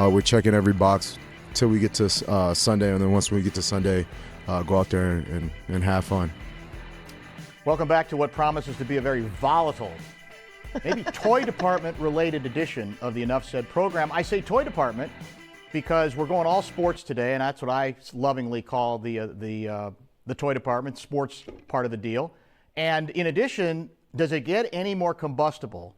We're checking every box till we get to Sunday, and then once we get to Sunday, go out there and have fun. Welcome back to what promises to be a very volatile, maybe toy department related edition of the Enough Said program. I say toy department because we're going all sports today, and that's what I lovingly call the toy department, sports part of the deal. And in addition, does it get any more combustible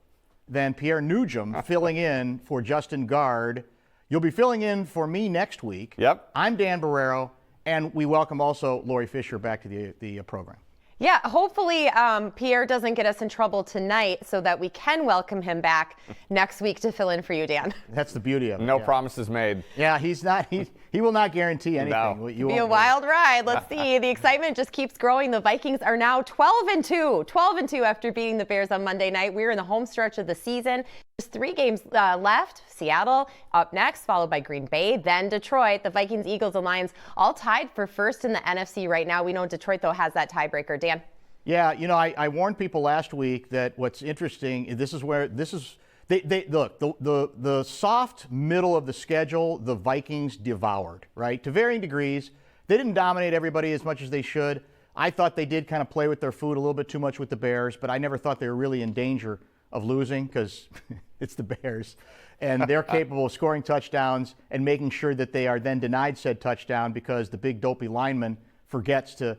than Pierre Nugent filling in for Justin Gaard? You'll be filling in for me next week. Yep. I'm Dan Barreiro, and we welcome also Lori Fisher back to the program. Yeah, hopefully Pierre doesn't get us in trouble tonight so that we can welcome him back next week to fill in for you, Dan. That's the beauty of it. No promises made. Yeah, he will not guarantee anything. No. It'll be a wild ride. Let's see. The excitement just keeps growing. The Vikings are now 12-2. 12-2 after beating the Bears on Monday night. We're in the home stretch of the season. Just 3 games left. Seattle up next, followed by Green Bay, then Detroit. The Vikings, Eagles, and Lions all tied for first in the NFC right now. We know Detroit, though, has that tiebreaker. Dan? Yeah, I warned people last week that what's interesting, look, the soft middle of the schedule, the Vikings devoured, right? To varying degrees. They didn't dominate everybody as much as they should. I thought they did kind of play with their food a little bit too much with the Bears, but I never thought they were really in danger of losing because it's the Bears. And they're capable of scoring touchdowns and making sure that they are then denied said touchdown because the big dopey lineman forgets to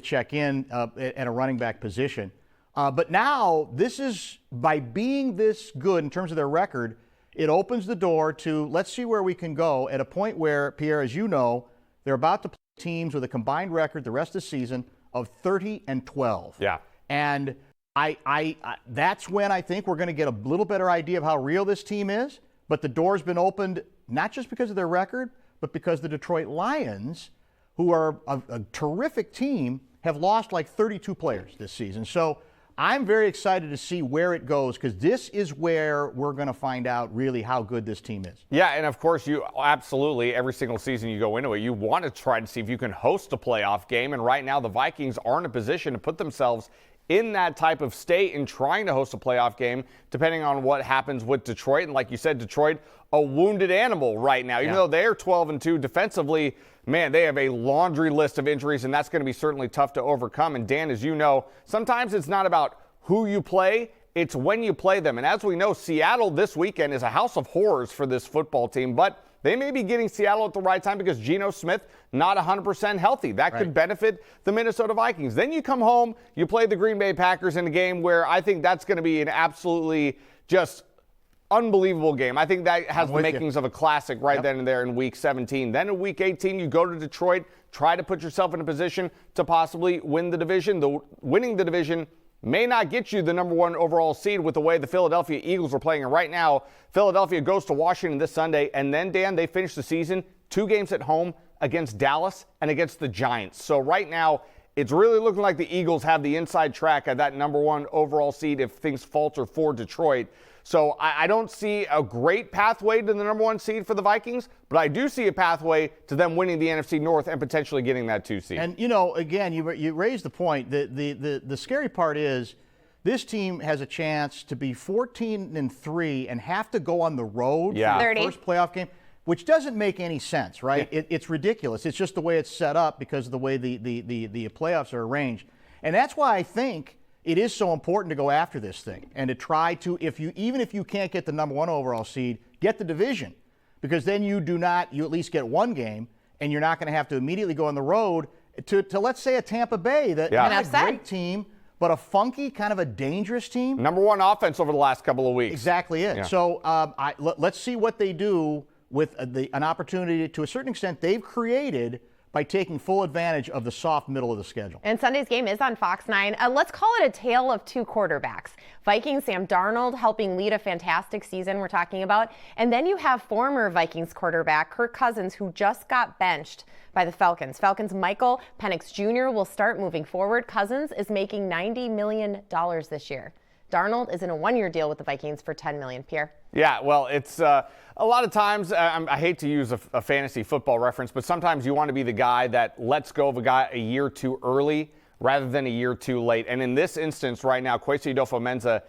check in at a running back position. But now, this is, by being this good in terms of their record, it opens the door to let's see where we can go at a point where, Pierre, as you know, they're about to play teams with a combined record the rest of the season of 30-12. Yeah. And I that's when I think we're going to get a little better idea of how real this team is. But the door's been opened not just because of their record, but because the Detroit Lions, who are a terrific team, have lost like 32 players this season. So I'm very excited to see where it goes because this is where we're going to find out really how good this team is. Yeah, and of course, you absolutely, every single season you go into it, you want to try to see if you can host a playoff game. And right now, the Vikings are in a position to put themselves in that type of state and trying to host a playoff game, depending on what happens with Detroit. And like you said, Detroit, a wounded animal right now. Even though they're 12-2 defensively, man, they have a laundry list of injuries, and that's going to be certainly tough to overcome. And Dan, as you know, sometimes it's not about who you play, it's when you play them. And as we know, Seattle this weekend is a house of horrors for this football team, but they may be getting Seattle at the right time because Geno Smith not 100% healthy. That could benefit the Minnesota Vikings. Then you come home, you play the Green Bay Packers in a game where I think that's going to be an absolutely just unbelievable game. I think that has the makings of a classic then and there in Week 17. Then in Week 18, you go to Detroit, try to put yourself in a position to possibly win the division. Winning the division may not get you the number 1 overall seed with the way the Philadelphia Eagles are playing. And right now, Philadelphia goes to Washington this Sunday, and then, Dan, they finish the season 2 games at home against Dallas and against the Giants. So right now, it's really looking like the Eagles have the inside track at that number 1 overall seed if things falter for Detroit. So I don't see a great pathway to the number 1 seed for the Vikings, but I do see a pathway to them winning the NFC North and potentially getting that 2 seed. And, again, you raised the point. The scary part is this team has a chance to be 14-3 and have to go on the road for the first playoff game, which doesn't make any sense, right? It's ridiculous. It's just the way it's set up because of the way the playoffs are arranged. And that's why I think it is so important to go after this thing and to try to, even if you can't get the number 1 overall seed, get the division, because then you at least get 1 game, and you're not going to have to immediately go on the road to let's say a Tampa Bay that not a great team, but a funky, kind of a dangerous team. Number 1 offense over the last couple of weeks. Exactly it. Yeah. So let's see what they do with an opportunity to a certain extent they've created by taking full advantage of the soft middle of the schedule. And Sunday's game is on Fox 9. Let's call it a tale of 2 quarterbacks. Vikings Sam Darnold helping lead a fantastic season we're talking about. And then you have former Vikings quarterback Kirk Cousins, who just got benched by the Falcons. Falcons' Michael Penix Jr. will start moving forward. Cousins is making $90 million this year. Darnold is in a 1-year deal with the Vikings for $10 million. Pierre? Yeah, well, it's a lot of times, I hate to use a fantasy football reference, but sometimes you want to be the guy that lets go of a guy a year too early rather than a year too late. And in this instance right now, Kwesi Adolfo-Mensah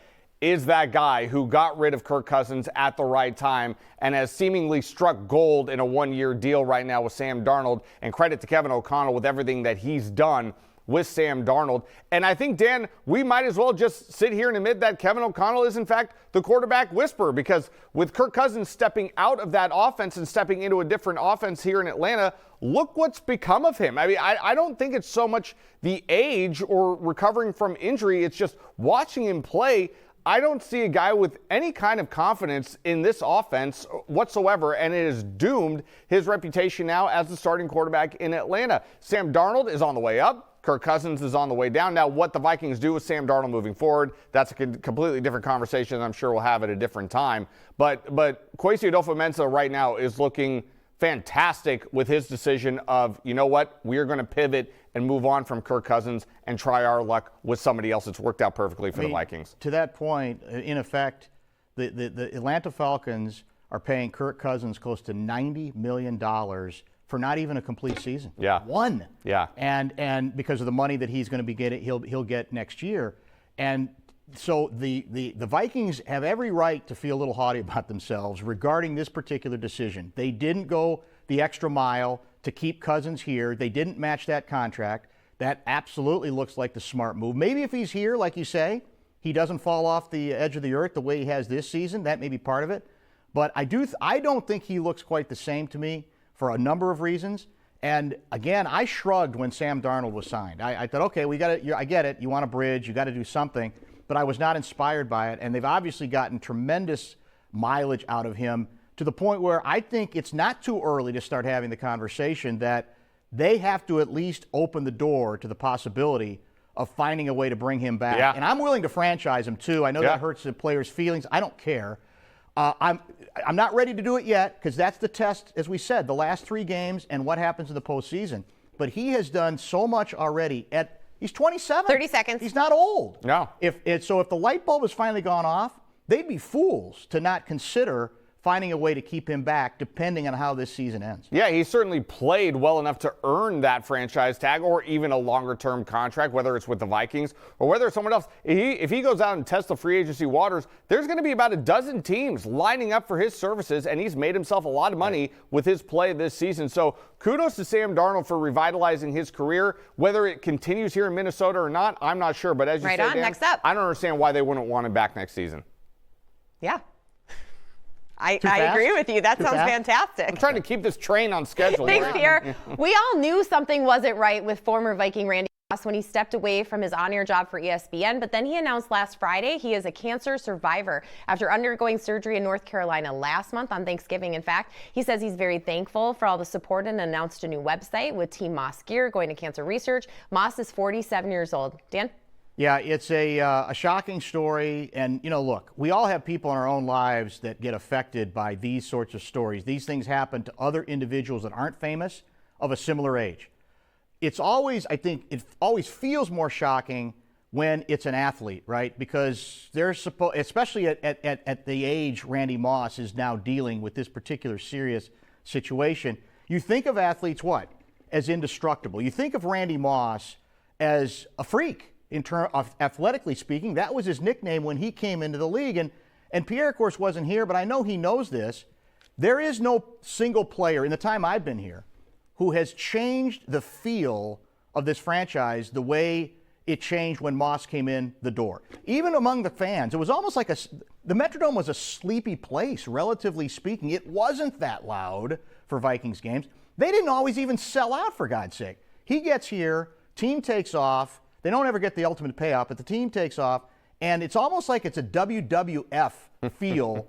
is that guy who got rid of Kirk Cousins at the right time and has seemingly struck gold in a one-year deal right now with Sam Darnold. And credit to Kevin O'Connell with everything that he's done with Sam Darnold. And I think, Dan, we might as well just sit here and admit that Kevin O'Connell is, in fact, the quarterback whisperer, because with Kirk Cousins stepping out of that offense and stepping into a different offense here in Atlanta, look what's become of him. I mean, I don't think it's so much the age or recovering from injury. It's just watching him play. I don't see a guy with any kind of confidence in this offense whatsoever, and it has doomed his reputation now as the starting quarterback in Atlanta. Sam Darnold is on the way up. Kirk Cousins is on the way down. Now, what the Vikings do with Sam Darnold moving forward, that's a completely different conversation I'm sure we'll have at a different time. But Kwesi Adolfo-Mensah right now is looking fantastic with his decision of, you know what, we are going to pivot and move on from Kirk Cousins and try our luck with somebody else. It's worked out perfectly for the Vikings. To that point, in effect, the Atlanta Falcons are paying Kirk Cousins close to $90 million for not even a complete season. Yeah. One. Yeah. And because of the money that he's going to be getting, he'll get next year. And so the Vikings have every right to feel a little haughty about themselves regarding this particular decision. They didn't go the extra mile to keep Cousins here. They didn't match that contract. That absolutely looks like the smart move. Maybe if he's here, like you say, he doesn't fall off the edge of the earth the way he has this season. That may be part of it. But I don't think he looks quite the same to me for a number of reasons. And again, I shrugged when Sam Darnold was signed. I thought, okay, we got it. I get it. You want a bridge. You got to do something. But I was not inspired by it. And they've obviously gotten tremendous mileage out of him to the point where I think it's not too early to start having the conversation that they have to at least open the door to the possibility of finding a way to bring him back. Yeah. And I'm willing to franchise him too. I know that hurts the players' feelings. I don't care. I'm not ready to do it yet because that's the test, as we said, the last 3 games and what happens in the postseason. But he has done so much already. He's 27. 30 seconds. He's not old. No. So if the light bulb has finally gone off, they'd be fools to not consider finding a way to keep him back depending on how this season ends. Yeah, he certainly played well enough to earn that franchise tag or even a longer-term contract, whether it's with the Vikings or whether it's someone else. If he goes out and tests the free agency waters, there's going to be about a dozen teams lining up for his services, and he's made himself a lot of money with his play this season. So kudos to Sam Darnold for revitalizing his career. Whether it continues here in Minnesota or not, I'm not sure. But as you right said, on, Dan, next up. I don't understand why they wouldn't want him back next season. Yeah. I agree with you. That sounds fantastic. I'm trying to keep this train on schedule. Thanks, Pierre. We all knew something wasn't right with former Viking Randy Moss when he stepped away from his on-air job for ESPN, but then he announced last Friday he is a cancer survivor after undergoing surgery in North Carolina last month on Thanksgiving. In fact, he says he's very thankful for all the support and announced a new website with Team Moss gear going to cancer research. Moss is 47 years old. Dan? Yeah, it's a shocking story. And, look, we all have people in our own lives that get affected by these sorts of stories. These things happen to other individuals that aren't famous of a similar age. It's always, I think, it always feels more shocking when it's an athlete, right? Because they're especially at the age Randy Moss is now dealing with this particular serious situation. You think of athletes what? As indestructible. You think of Randy Moss as a freak. In terms of athletically speaking, that was his nickname when he came into the league. And Pierre, of course, wasn't here, but I know he knows this. There is no single player in the time I've been here who has changed the feel of this franchise the way it changed when Moss came in the door. Even among the fans, it was almost like the Metrodome was a sleepy place, relatively speaking. It wasn't that loud for Vikings games. They didn't always even sell out, for God's sake. He gets here, team takes off. They don't ever get the ultimate payoff, but the team takes off, and it's almost like it's a WWF feel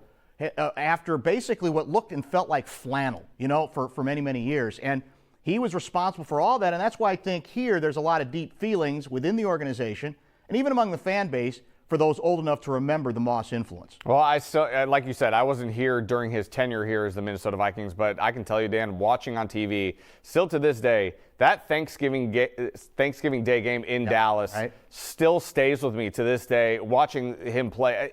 after basically what looked and felt like flannel, for many, many years. And he was responsible for all that, and that's why I think here there's a lot of deep feelings within the organization and even among the fan base for those old enough to remember the Moss influence. Well, like you said, I wasn't here during his tenure here as the Minnesota Vikings, but I can tell you, Dan, watching on TV, still to this day, that Thanksgiving Day game in Dallas still stays with me to this day, watching him play.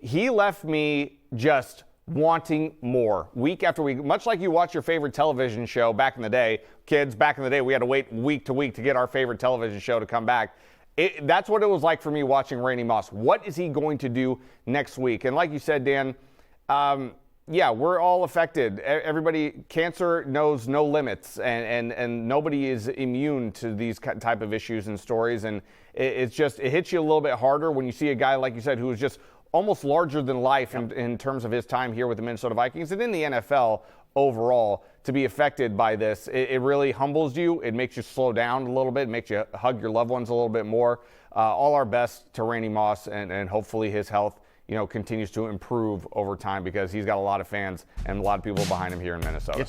He left me just wanting more week after week, much like you watch your favorite television show back in the day. Kids, back in the day, we had to wait week to week to get our favorite television show to come back. That's what it was like for me watching Randy Moss. What is he going to do next week? And like you said, Dan, yeah, we're all affected. Everybody, cancer knows no limits, and nobody is immune to these type of issues and stories. And it hits you a little bit harder when you see a guy, like you said, who is just almost larger than life in terms of his time here with the Minnesota Vikings and in the NFL overall. To be affected by this, it really humbles you. It makes you slow down a little bit. It makes you hug your loved ones a little bit more. All our best to Randy Moss, and hopefully his health continues to improve over time, because he's got a lot of fans and a lot of people behind him here in Minnesota.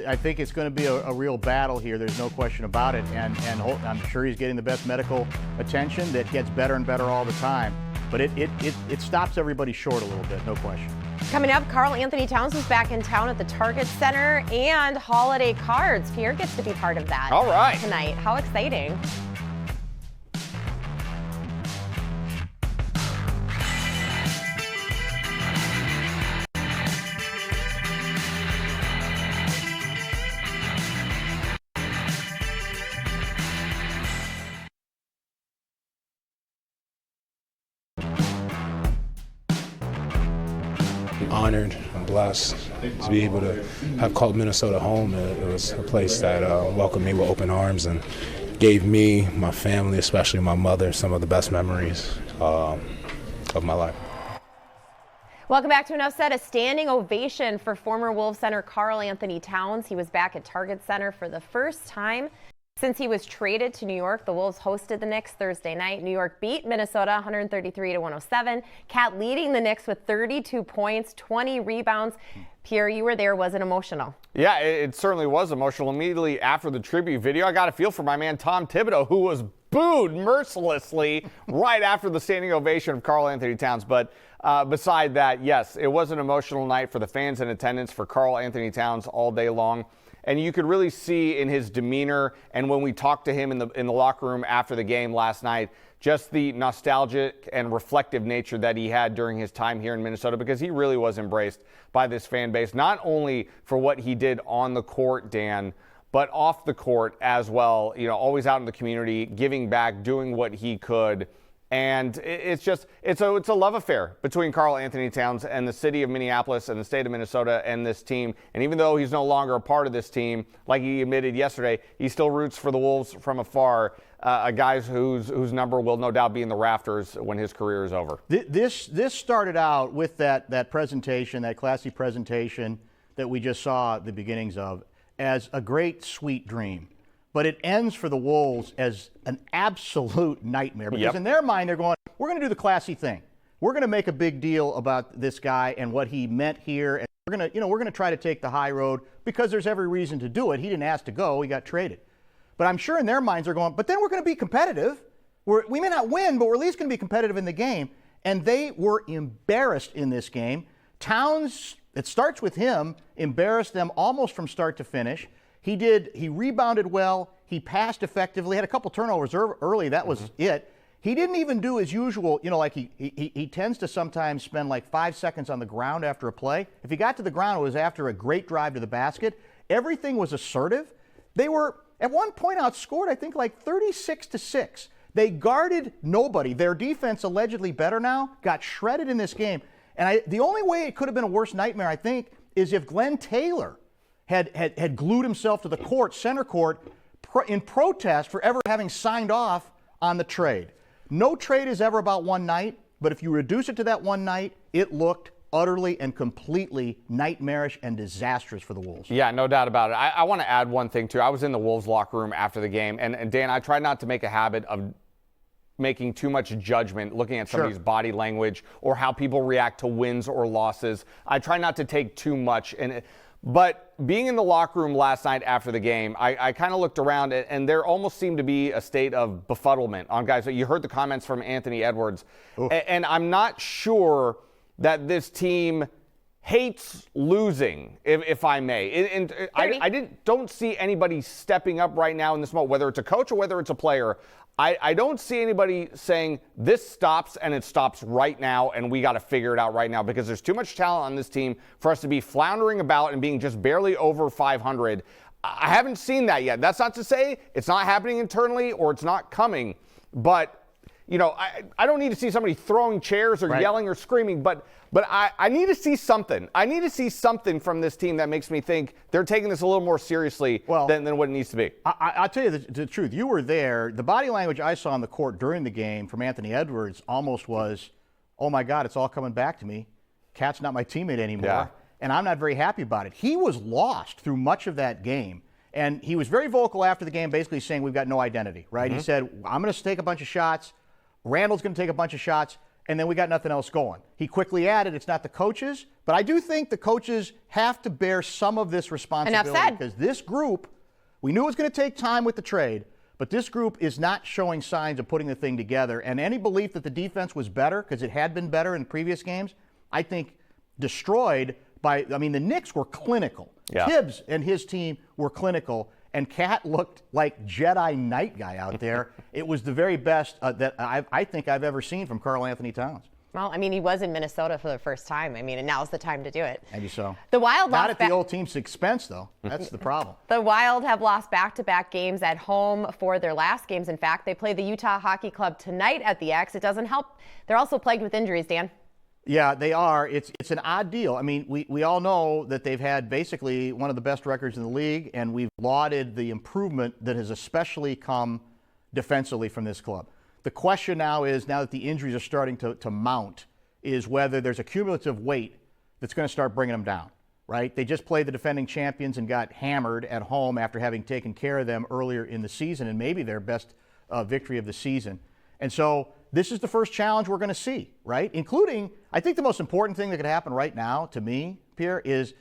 I think it's going to be a real battle here. There's no question about it. And I'm sure he's getting the best medical attention that gets better and better all the time. But it stops everybody short a little bit, no question. Coming up, Karl Anthony Towns is back in town at the Target Center, and holiday cards. Pierre gets to be part of that. All right. Tonight. How exciting. Honored and blessed to be able to have called Minnesota home. It was a place that welcomed me with open arms and gave me, my family, especially my mother, some of the best memories of my life. Welcome back to Enough Said. A standing ovation for former Wolves center Karl Anthony Towns. He was back at Target Center for the first time since he was traded to New York. The Wolves hosted the Knicks Thursday night. New York beat Minnesota 133-107. Cat leading the Knicks with 32 points, 20 rebounds. Pierre, you were there. Was it emotional? Yeah, it certainly was emotional. Immediately after the tribute video, I got a feel for my man Tom Thibodeau, who was booed mercilessly right after the standing ovation of Karl Anthony Towns. But beside that, yes, it was an emotional night for the fans in attendance for Karl Anthony Towns all day long. And you could really see in his demeanor, and when we talked to him in the locker room after the game last night, just the nostalgic and reflective nature that he had during his time here in Minnesota, because he really was embraced by this fan base, not only for what he did on the court, Dan, but off the court as well. Always out in the community, giving back, doing what he could. And it's a love affair between Karl Anthony Towns and the city of Minneapolis and the state of Minnesota and this team. And even though he's no longer a part of this team, like he admitted yesterday, he still roots for the Wolves from afar. A guy whose number will no doubt be in the rafters when his career is over. This started out with that presentation, that classy presentation that we just saw the beginnings of, as a great, sweet dream. But it ends for the Wolves as an absolute nightmare, because in their mind they're going, we're going to do the classy thing. We're going to make a big deal about this guy and what he meant here, and we're going to try to take the high road, because there's every reason to do it. He didn't ask to go; he got traded. But I'm sure in their minds they're going, but then we're going to be competitive. We may not win, but we're at least going to be competitive in the game. And they were embarrassed in this game. Towns, it starts with him, embarrassed them almost from start to finish. He rebounded well, he passed effectively, had a couple turnovers early, that was it. He didn't even do his usual, like he tends to sometimes spend like 5 seconds on the ground after a play. If he got to the ground, it was after a great drive to the basket. Everything was assertive. They were, at one point, outscored, I think, like 36-6. They guarded nobody. Their defense, allegedly better now, got shredded in this game. And the only way it could have been a worse nightmare, I think, is if Glenn Taylor had glued himself to the court, center court, in protest for ever having signed off on the trade. No trade is ever about one night, but if you reduce it to that one night, it looked utterly and completely nightmarish and disastrous for the Wolves. Yeah, no doubt about it. I want to add one thing, too. I was in the Wolves locker room after the game, and Dan, I try not to make a habit of making too much judgment, looking at somebody's body language or how people react to wins or losses. I try not to take too much But being in the locker room last night after the game, I kind of looked around, and there almost seemed to be a state of befuddlement on guys. You heard the comments from Anthony Edwards, and I'm not sure that this team hates losing, if I may. And I don't see anybody stepping up right now in this moment, whether it's a coach or whether it's a player. I don't see anybody saying this stops and it stops right now and we got to figure it out right now, because there's too much talent on this team for us to be floundering about and being just barely over 500. I haven't seen that yet. That's not to say it's not happening internally or it's not coming, but I don't need to see somebody throwing chairs or yelling or screaming, but I need to see something. I need to see something from this team that makes me think they're taking this a little more seriously than what it needs to be. I'll tell you the truth. You were there. The body language I saw on the court during the game from Anthony Edwards almost was, oh, my God, it's all coming back to me. Cat's not my teammate anymore, and I'm not very happy about it. He was lost through much of that game, and he was very vocal after the game, basically saying we've got no identity, right? He said, I'm going to take a bunch of shots. Randall's going to take a bunch of shots, and then we got nothing else going. He quickly added, it's not the coaches, but I do think the coaches have to bear some of this responsibility because this group, we knew it was going to take time with the trade, but this group is not showing signs of putting the thing together. And any belief that the defense was better, because it had been better in previous games, I think destroyed by, the Knicks were clinical. Yeah. Tibbs and his team were clinical. And Cat looked like Jedi Knight guy out there. It was the very best that I think I've ever seen from Karl Anthony Towns. Well, he was in Minnesota for the first time. And now's the time to do it. Maybe so. The Wild not at the old team's expense, though. That's the problem. The Wild have lost back-to-back games at home for their last games. In fact, they play the Utah Hockey Club tonight at the X. It doesn't help. They're also plagued with injuries, Dan. Yeah, they are. It's an odd deal. We all know that they've had basically one of the best records in the league, and we've lauded the improvement that has especially come defensively from this club. The question now is, now that the injuries are starting to mount, is whether there's a cumulative weight that's going to start bringing them down, right? They just played the defending champions and got hammered at home after having taken care of them earlier in the season, and maybe their best victory of the season. And so this is the first challenge we're going to see, right? Including, I think the most important thing that could happen right now to me, Pierre, is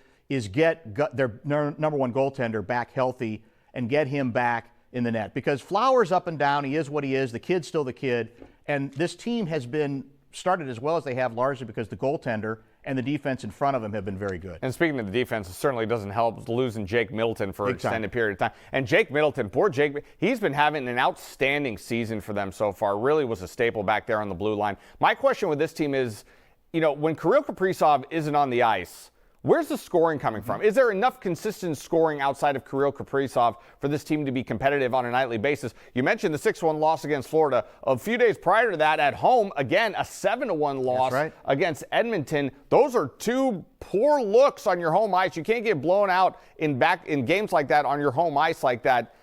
get their number one goaltender back healthy and get him back in the net. Because Flowers up and down, he is what he is. The kid's still the kid. And this team has been started as well as they have largely because the goaltender and the defense in front of him have been very good. And speaking of the defense, it certainly doesn't help losing Jake Middleton for an extended period of time. And Jake Middleton, poor Jake, he's been having an outstanding season for them so far. Really was a staple back there on the blue line. My question with this team is, when Kirill Kaprizov isn't on the ice, where's the scoring coming from? Is there enough consistent scoring outside of Kirill Kaprizov for this team to be competitive on a nightly basis? You mentioned the 6-1 loss against Florida. A few days prior to that, at home, again, a 7-1 loss against Edmonton. Those are two poor looks on your home ice. You can't get blown out in games like that on your home ice like that.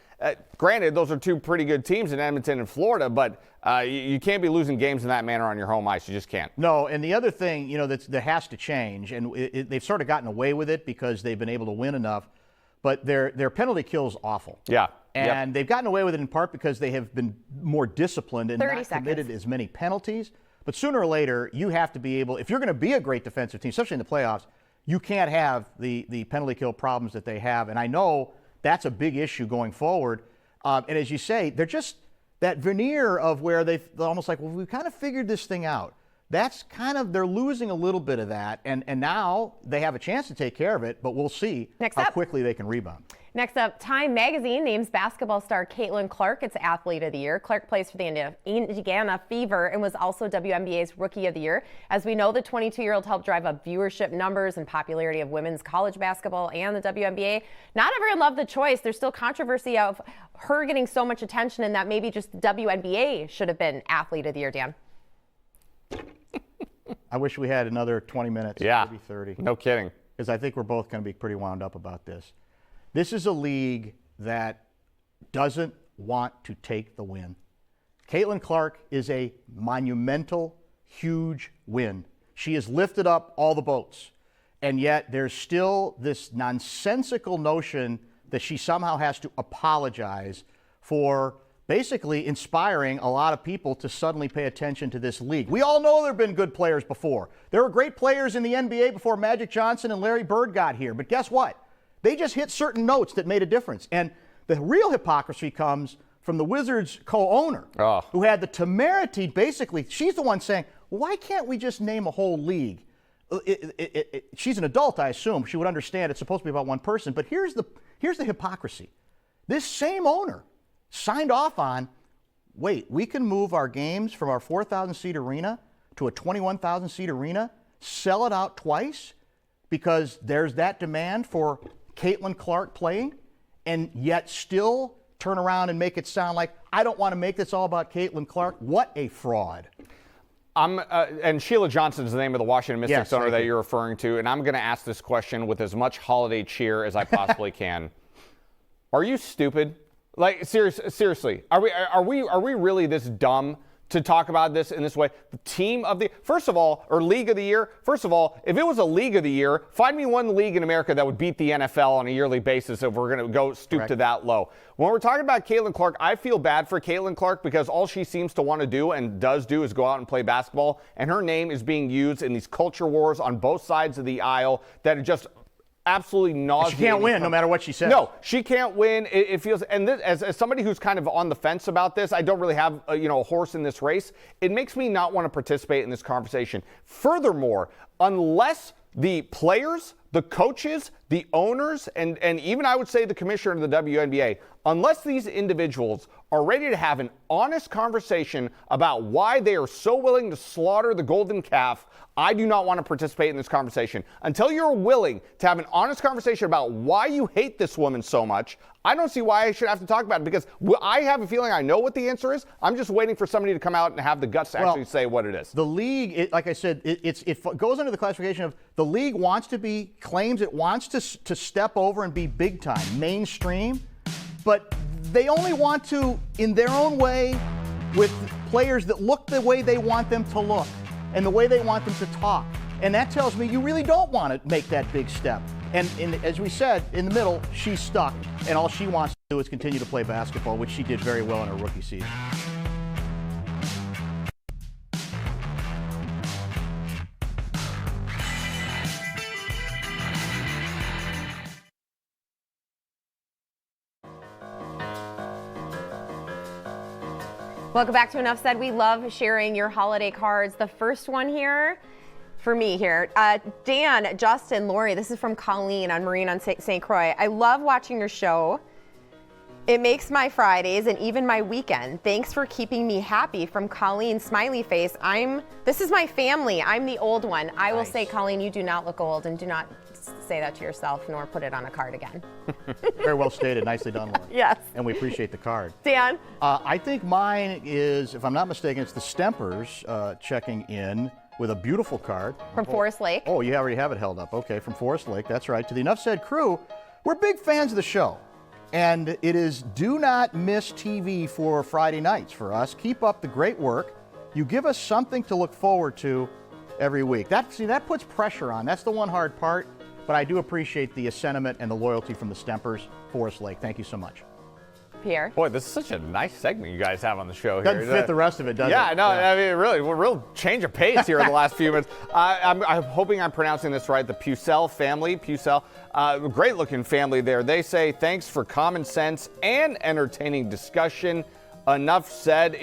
Granted, those are two pretty good teams in Edmonton and Florida, but you can't be losing games in that manner on your home ice. You just can't. No, and the other thing, that has to change, and they've sort of gotten away with it because they've been able to win enough, but their penalty kill is awful. Yeah. And they've gotten away with it in part because they have been more disciplined and not committed as many penalties. But sooner or later, you have to be able, if you're going to be a great defensive team, especially in the playoffs, you can't have the penalty kill problems that they have. And I know that's a big issue going forward. And as you say, they're just that veneer of where they're almost like, well, we've kind of figured this thing out. That's kind of, they're losing a little bit of that. And now they have a chance to take care of it, but we'll see how quickly they can rebound. Next up, Time Magazine names basketball star Caitlin Clark its Athlete of the Year. Clark plays for the Indiana Fever and was also WNBA's Rookie of the Year. As we know, the 22-year-old helped drive up viewership numbers and popularity of women's college basketball and the WNBA. Not everyone loved the choice. There's still controversy of her getting so much attention and that maybe just the WNBA should have been Athlete of the Year, Dan. I wish we had another 20 minutes, maybe 30. No kidding. Because I think we're both going to be pretty wound up about this. This is a league that doesn't want to take the win. Caitlin Clark is a monumental, huge win. She has lifted up all the boats. And yet there's still this nonsensical notion that she somehow has to apologize for basically inspiring a lot of people to suddenly pay attention to this league. We all know there have been good players before. There were great players in the NBA before Magic Johnson and Larry Bird got here. But guess what? They just hit certain notes that made a difference. And the real hypocrisy comes from the Wizards co-owner, who had the temerity, basically, she's the one saying, why can't we just name a whole league? She's an adult, I assume. She would understand it's supposed to be about one person. But here's the hypocrisy. This same owner signed off on, wait, we can move our games from our 4,000-seat arena to a 21,000-seat arena, sell it out twice because there's that demand for Caitlin Clark playing, and yet still turn around and make it sound like, I don't want to make this all about Caitlin Clark. What a fraud. And Sheila Johnson is the name of the Washington Mystics owner that you're referring to, and I'm going to ask this question with as much holiday cheer as I possibly can. Are you stupid? Like, seriously, are we really this dumb to talk about this in this way? The team of the, first of all, or league of the year. First of all, if it was a league of the year, find me one league in America that would beat the NFL on a yearly basis if we're going to stoop to that low. When we're talking about Caitlin Clark, I feel bad for Caitlin Clark because all she seems to want to do and does do is go out and play basketball, and her name is being used in these culture wars on both sides of the aisle that are just absolutely nauseating. She can't win no matter what she says. No, she can't win. It feels, and this, as somebody who's kind of on the fence about this, I don't really have a horse in this race. It makes me not want to participate in this conversation. Furthermore, unless the players, the coaches, the owners, and even I would say the commissioner of the WNBA, unless these individuals are ready to have an honest conversation about why they are so willing to slaughter the golden calf, I do not want to participate in this conversation. Until you're willing to have an honest conversation about why you hate this woman so much, I don't see why I should have to talk about it, because I have a feeling I know what the answer is. I'm just waiting for somebody to come out and have the guts to actually say what it is. The league, like I said, it goes under the classification of the league claims it wants to step over and be big time, mainstream, but they only want to, in their own way, with players that look the way they want them to look and the way they want them to talk. And that tells me you really don't want to make that big step. And as we said, in the middle, she's stuck, and all she wants to do is continue to play basketball, which she did very well in her rookie season. Welcome back to Enough Said. We love sharing your holiday cards. The first one here, for me here, Dan, Justin, Lori, this is from Colleen on Marine on St. Croix. I love watching your show. It makes my Fridays and even my weekend. Thanks for keeping me happy. From Colleen, smiley face. This is my family. I'm the old one. I will say, Colleen, you do not look old, and do not say that to yourself nor put it on a card again. Very well stated. Nicely done, Lauren. Yes. And we appreciate the card. Dan? I think mine is, if I'm not mistaken, it's the Stempers checking in with a beautiful card. From Forest Lake. Oh, you already have it held up. Okay, from Forest Lake. That's right. To the Enough Said crew, we're big fans of the show. And it is do not miss TV for Friday nights for us. Keep up the great work. You give us something to look forward to every week. That puts pressure on. That's the one hard part. But I do appreciate the sentiment and the loyalty from the Stempers, Forest Lake. Thank you so much. Pierre? Boy, this is such a nice segment you guys have on the show here. Doesn't fit the rest of it, does it? Yeah, no, I mean, really, we're real change of pace here in the last few minutes. I'm hoping I'm pronouncing this right. The Pucell family, great looking family there. They say, thanks for common sense and entertaining discussion. Enough said.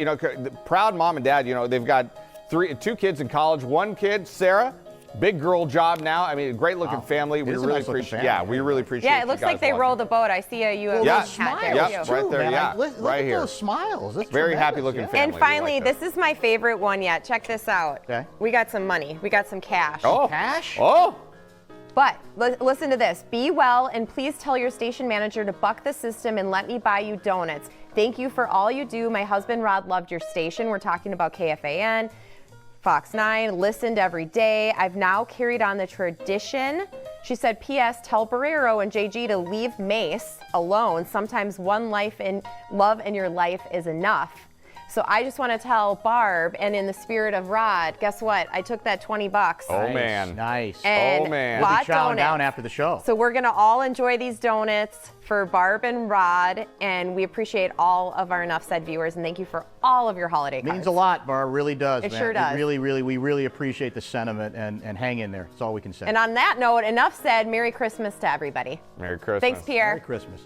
Proud mom and dad, they've got two kids in college. One kid, Sarah, big girl job now. I mean, great looking family. We really appreciate. Yeah, we really appreciate. Yeah, it looks like they rowed the boat. I see a U.S. hat there. Yep, right there. Yeah, look right at here. Those smiles. That's very happy looking family. And finally, this is my favorite one yet. Check this out. Okay. We got some money. We got some cash. Oh, cash? Oh. But listen to this. Be well, and please tell your station manager to buck the system and let me buy you donuts. Thank you for all you do. My husband Rod loved your station. We're talking about KFAN. Fox 9, listened every day. I've now carried on the tradition. She said, P.S. Tell Barreiro and JG to leave Mace alone. Sometimes one love in your life is enough. So I just want to tell Barb, and in the spirit of Rod, guess what? I took that $20. Oh, man. Nice. And oh, man. We'll be chowing down after the show. So we're going to all enjoy these donuts for Barb and Rod, and we appreciate all of our Enough Said viewers, and thank you for all of your holiday cards. Means a lot, Barb. Really does, It man. sure does. We really appreciate the sentiment, and hang in there. That's all we can say. And on that note, Enough Said. Merry Christmas to everybody. Merry Christmas. Thanks, Pierre. Merry Christmas.